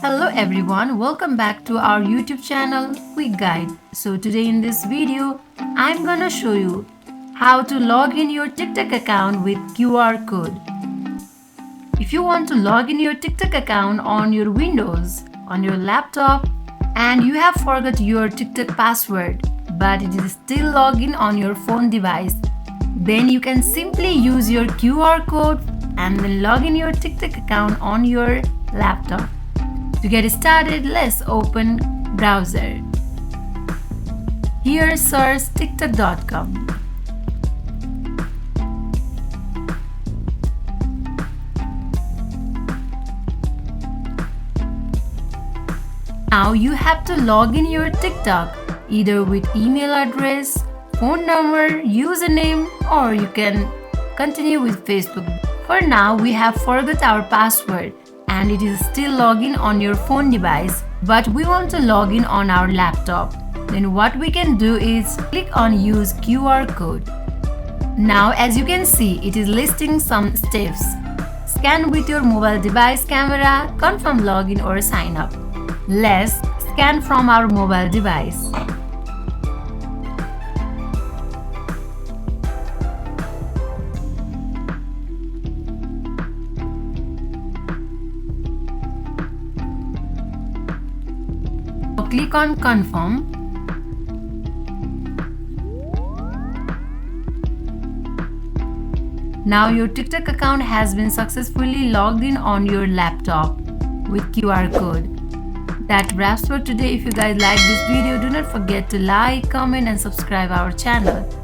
Hello everyone, welcome back to our YouTube channel Quick Guide. So today in this video, I'm gonna show you how to log in your TikTok account with QR code. If you want to log in your TikTok account on your Windows, on your laptop, and you have forgot your TikTok password, but it is still login on your phone device, then you can simply use your QR code and then log in your TikTok account on your laptop. To get started, let's open browser. Here search tiktok.com. Now you have to log in your TikTok either with email address, phone number, username, or you can continue with Facebook. For now, we have forgot our password and it is still login on your phone device, but we want to log in on our laptop. Then what we can do is click on use QR code. Now as you can see, it is listing some steps. Scan with your mobile device camera, confirm login or sign up. Let's scan from our mobile device. Click on confirm. Now your TikTok account has been successfully logged in on your laptop with QR code. That wraps for today. If you guys like this video, do not forget to like, comment and subscribe our channel.